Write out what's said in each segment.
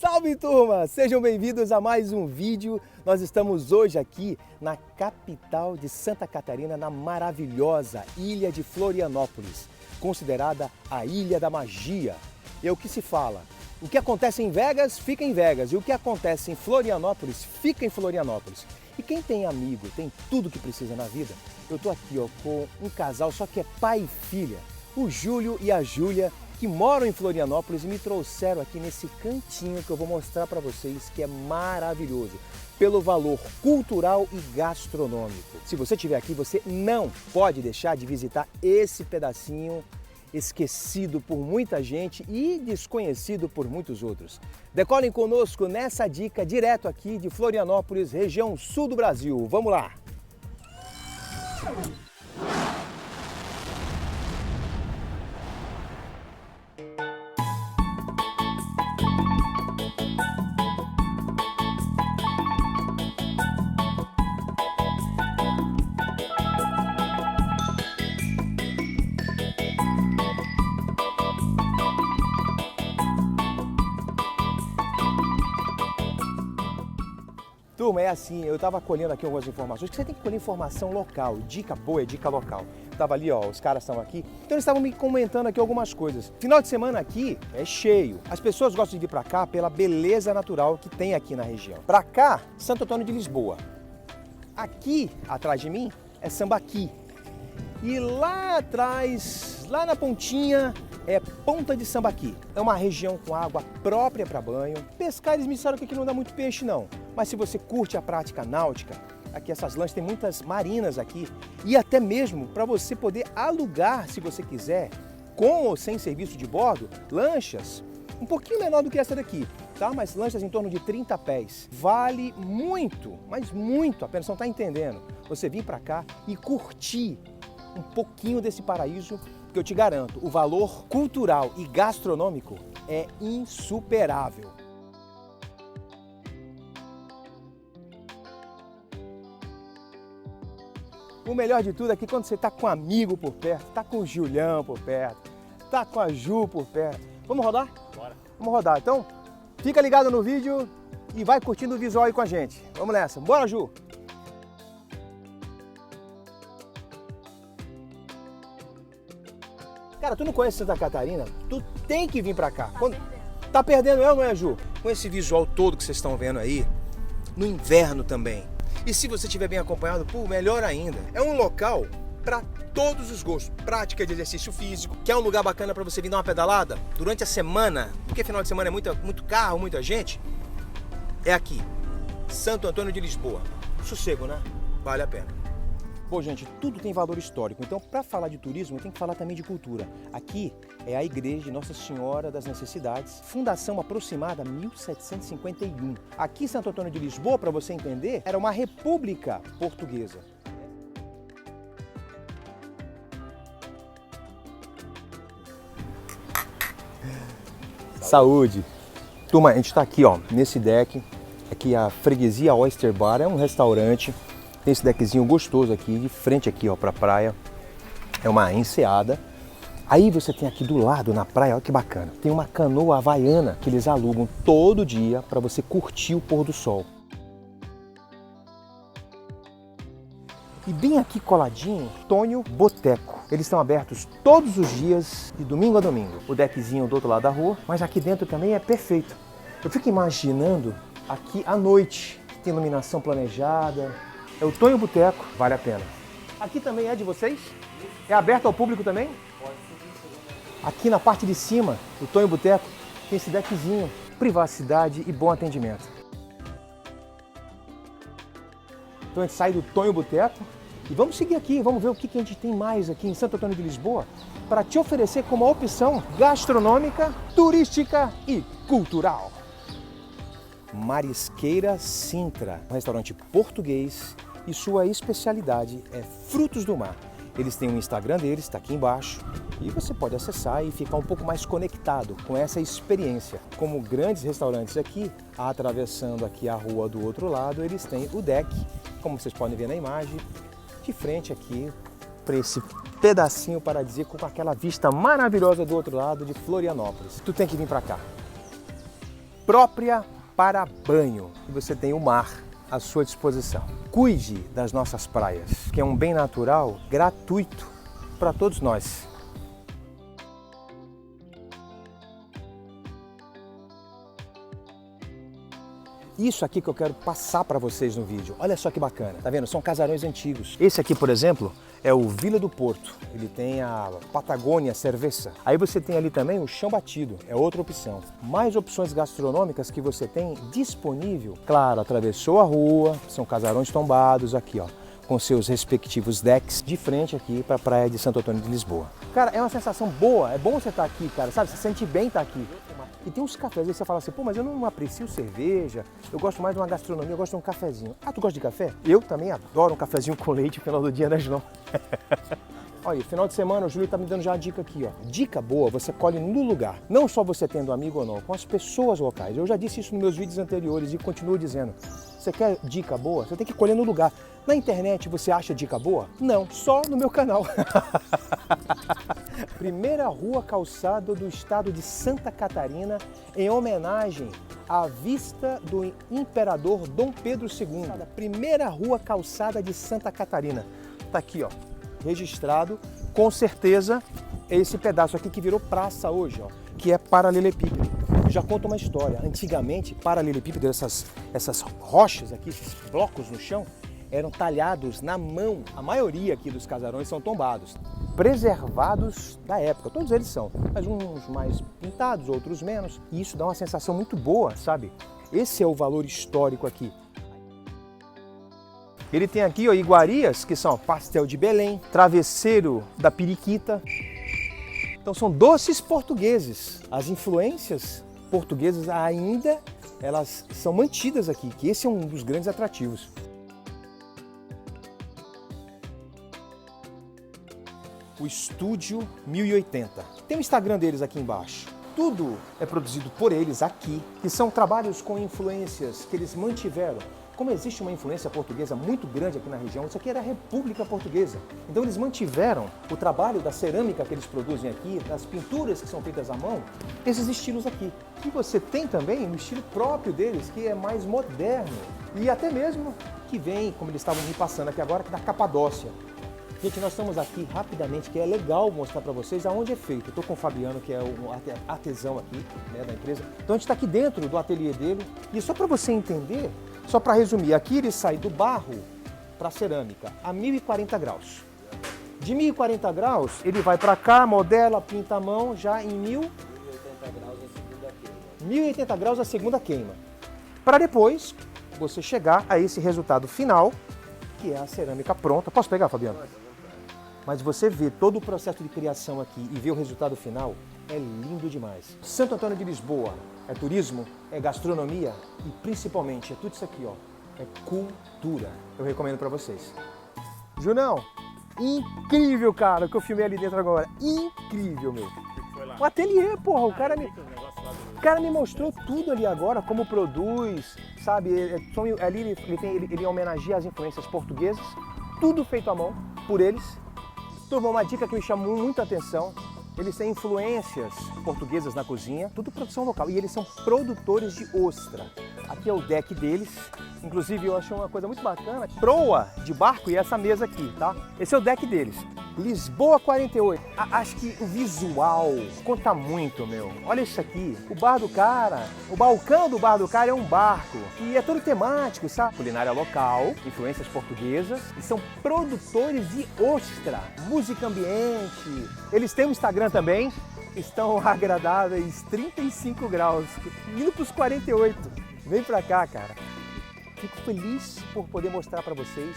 Salve, turma! Sejam bem-vindos a mais um vídeo. Nós estamos hoje aqui na capital de Santa Catarina, na maravilhosa ilha de Florianópolis, considerada a Ilha da Magia. E o que se fala? O que acontece em Vegas, fica em Vegas. E o que acontece em Florianópolis, fica em Florianópolis. E quem tem amigo, tem tudo que precisa na vida. Eu tô aqui com um casal, só que é pai e filha. O Júlio e a Júlia, que moram em Florianópolis e me trouxeram aqui nesse cantinho que eu vou mostrar para vocês, que é maravilhoso, pelo valor cultural e gastronômico. Se você estiver aqui, você não pode deixar de visitar esse pedacinho esquecido por muita gente e desconhecido por muitos outros. Decolem conosco nessa dica direto aqui de Florianópolis, região sul do Brasil. Vamos lá! Turma, é assim, eu estava colhendo aqui algumas informações, que você tem que colher informação local, dica boa é dica local. Tava ali, ó, os caras estão aqui, então eles estavam me comentando aqui algumas coisas. Final de semana aqui é cheio. As pessoas gostam de vir para cá pela beleza natural que tem aqui na região. Para cá, Santo Antônio de Lisboa. Aqui, atrás de mim, é Sambaqui. E lá atrás, lá na pontinha, é Ponta de Sambaqui. É uma região com água própria para banho. Pescar, eles me disseram que aqui não dá muito peixe não. Mas se você curte a prática náutica, aqui essas lanchas, tem muitas marinas aqui. E até mesmo para você poder alugar, se você quiser, com ou sem serviço de bordo, lanchas um pouquinho menor do que essa daqui, tá? Mas lanchas em torno de 30 pés. Vale muito, mas muito a pena, você não está entendendo. Você vir para cá e curtir um pouquinho desse paraíso, que eu te garanto, o valor cultural e gastronômico é insuperável. O melhor de tudo é que quando você está com um amigo por perto, está com o Julião por perto, está com a Ju por perto. Vamos rodar? Bora. Vamos rodar. Então, fica ligado no vídeo e vai curtindo o visual aí com a gente. Vamos nessa. Bora, Ju! Cara, tu não conhece Santa Catarina? Tu tem que vir pra cá. Tá perdendo eu, não é, Ju? Com esse visual todo que vocês estão vendo aí, no inverno também. E se você estiver bem acompanhado, pô, melhor ainda. É um local para todos os gostos. Prática de exercício físico, que é um lugar bacana para você vir dar uma pedalada durante a semana, porque final de semana é muito carro, muita gente. É aqui, Santo Antônio de Lisboa. Sossego, né? Vale a pena. Pô, gente, tudo tem valor histórico, então para falar de turismo tem que falar também de cultura. Aqui é a Igreja de Nossa Senhora das Necessidades, fundação aproximada 1751. Aqui Santo Antônio de Lisboa, para você entender, era uma república portuguesa. Saúde! Turma, a gente está aqui, ó, nesse deck, aqui a Freguesia Oyster Bar, é um restaurante. Tem esse deckzinho gostoso aqui, de frente aqui, ó, pra praia. É uma enseada. Aí você tem aqui do lado, na praia, olha que bacana. Tem uma canoa havaiana que eles alugam todo dia para você curtir o pôr do sol. E bem aqui coladinho, Tonho Boteco. Eles estão abertos todos os dias, de domingo a domingo. O deckzinho do outro lado da rua, mas aqui dentro também é perfeito. Eu fico imaginando aqui à noite, tem iluminação planejada. É o Tonho Boteco, vale a pena. Aqui também é de vocês? É aberto ao público também? Pode ser. Aqui na parte de cima, o Tonho Boteco, tem esse deckzinho, privacidade e bom atendimento. Então a gente sai do Tonho Boteco e vamos seguir aqui, vamos ver o que a gente tem mais aqui em Santo Antônio de Lisboa para te oferecer como uma opção gastronômica, turística e cultural. Marisqueira Sintra, um restaurante português e sua especialidade é frutos do mar. Eles têm um Instagram deles, está aqui embaixo, e você pode acessar e ficar um pouco mais conectado com essa experiência. Como grandes restaurantes aqui, atravessando aqui a rua do outro lado, eles têm o deck, como vocês podem ver na imagem, de frente aqui para esse pedacinho paradisíaco com aquela vista maravilhosa do outro lado de Florianópolis. Tu tem que vir para cá. própria para banho. E você tem o mar à sua disposição. Cuide das nossas praias, que é um bem natural gratuito para todos nós. Isso aqui que eu quero passar para vocês no vídeo. Olha só que bacana. Tá vendo? São casarões antigos. Esse aqui, por exemplo, é o Vila do Porto. Ele tem a Patagônia Cerveza. Aí você tem ali também o Chão Batido. É outra opção. Mais opções gastronômicas que você tem disponível. Claro, atravessou a rua. São casarões tombados aqui, ó, com seus respectivos decks de frente aqui para a praia de Santo Antônio de Lisboa. Cara, é uma sensação boa. É bom você estar aqui, cara. Sabe? Você sente bem estar aqui. E tem uns cafés, aí você fala assim, pô, mas eu não aprecio cerveja, eu gosto mais de uma gastronomia, eu gosto de um cafezinho. Ah, tu gosta de café? Eu também adoro um cafezinho com leite no final do dia, né, João? Olha, final de semana o Júlio tá me dando já uma dica aqui, ó. Dica boa, você colhe no lugar. Não só você tendo amigo ou não, com as pessoas locais. Eu já disse isso nos meus vídeos anteriores e continuo dizendo. Você quer dica boa? Você tem que colher no lugar. Na internet você acha dica boa? Não, só no meu canal. Primeira rua calçada do estado de Santa Catarina, em homenagem à vista do imperador Dom Pedro II. Primeira rua calçada de Santa Catarina. Tá aqui, ó, registrado. Com certeza é esse pedaço aqui que virou praça hoje, ó, que é paralelepípedo. Já conta uma história. Antigamente, paralelepípedo, essas rochas aqui, esses blocos no chão, eram talhados na mão. A maioria aqui dos casarões são tombados, preservados da época. Todos eles são, mas uns mais pintados, outros menos. E isso dá uma sensação muito boa, sabe? Esse é o valor histórico aqui. Ele tem aqui, ó, iguarias, que são pastel de Belém, travesseiro da periquita. Então são doces portugueses. As influências portuguesas ainda, elas são mantidas aqui, que esse é um dos grandes atrativos. O Estúdio 1080. Tem o Instagram deles aqui embaixo. Tudo é produzido por eles aqui, que são trabalhos com influências que eles mantiveram. Como existe uma influência portuguesa muito grande aqui na região, isso aqui era a República Portuguesa. Então eles mantiveram o trabalho da cerâmica que eles produzem aqui, das pinturas que são feitas à mão, esses estilos aqui. E você tem também um estilo próprio deles, que é mais moderno. E até mesmo que vem, como eles estavam me passando aqui agora, da Capadócia. Gente, nós estamos aqui rapidamente, que é legal mostrar para vocês aonde é feito. Eu estou com o Fabiano, que é o artesão aqui, né, da empresa. Então a gente está aqui dentro do ateliê dele. E só para você entender, só para resumir, aqui ele sai do barro para a cerâmica a 1040 graus. De 1040 graus, ele vai para cá, modela, pinta a mão, já em 1080 graus a segunda queima. 1080 graus a segunda queima. Para depois você chegar a esse resultado final, que é a cerâmica pronta. Posso pegar, Fabiano? Mas você vê todo o processo de criação aqui e ver o resultado final, é lindo demais. Santo Antônio de Lisboa é turismo, é gastronomia e principalmente é tudo isso aqui, ó, é cultura. Eu recomendo para vocês. Junão, incrível, cara, o que eu filmei ali dentro agora. Incrível, meu. O ateliê, porra, o cara me mostrou tudo ali agora, como produz, sabe? Ali ele homenageia as influências portuguesas, tudo feito à mão por eles. Turma, uma dica que me chamou muita atenção, eles têm influências portuguesas na cozinha, tudo produção local, e eles são produtores de ostra. Aqui é o deck deles, inclusive eu achei uma coisa muito bacana, proa de barco e essa mesa aqui, tá? Esse é o deck deles. Lisboa 48. Acho que o visual conta muito, meu. Olha isso aqui, o bar do cara, o balcão do bar do cara é um barco e é todo temático, sabe? Culinária local, influências portuguesas e são produtores de ostra, música ambiente. Eles têm um Instagram também, estão agradáveis 35 graus, indo para os 48. Vem pra cá, cara. Fico feliz por poder mostrar para vocês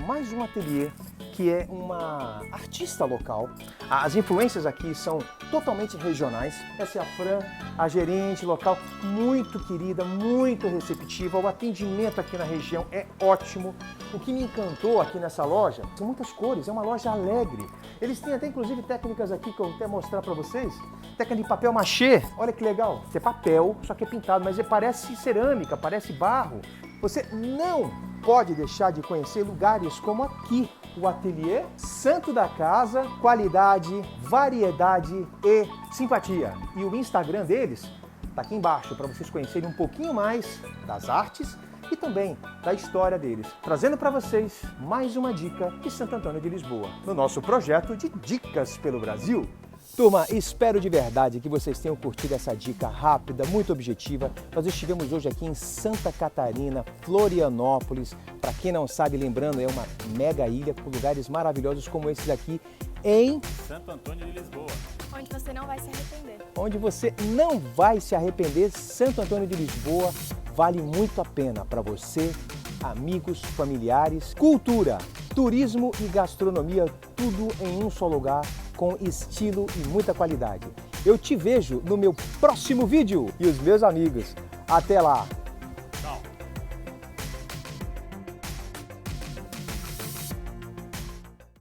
mais um ateliê que é uma artista local. As influências aqui são totalmente regionais. Essa é a Fran, a gerente local, muito querida, muito receptiva. O atendimento aqui na região é ótimo. O que me encantou aqui nessa loja são muitas cores, é uma loja alegre. Eles têm até inclusive técnicas aqui que eu vou até mostrar para vocês. Técnica de papel machê, olha que legal. Isso é papel, só que é pintado, mas parece cerâmica, parece barro. Você não pode deixar de conhecer lugares como aqui. O ateliê Santo da Casa, qualidade, variedade e simpatia. E o Instagram deles tá aqui embaixo para vocês conhecerem um pouquinho mais das artes e também da história deles, trazendo para vocês mais uma dica de Santo Antônio de Lisboa, no nosso projeto de Dicas pelo Brasil. Turma, espero de verdade que vocês tenham curtido essa dica rápida, muito objetiva. Nós estivemos hoje aqui em Santa Catarina, Florianópolis. Para quem não sabe, lembrando, é uma mega ilha com lugares maravilhosos como esses aqui em Santo Antônio de Lisboa. Onde você não vai se arrepender. Onde você não vai se arrepender. Santo Antônio de Lisboa vale muito a pena para você, amigos, familiares, cultura, turismo e gastronomia, tudo em um só lugar, com estilo e muita qualidade. Eu te vejo no meu próximo vídeo e os meus amigos. Até lá!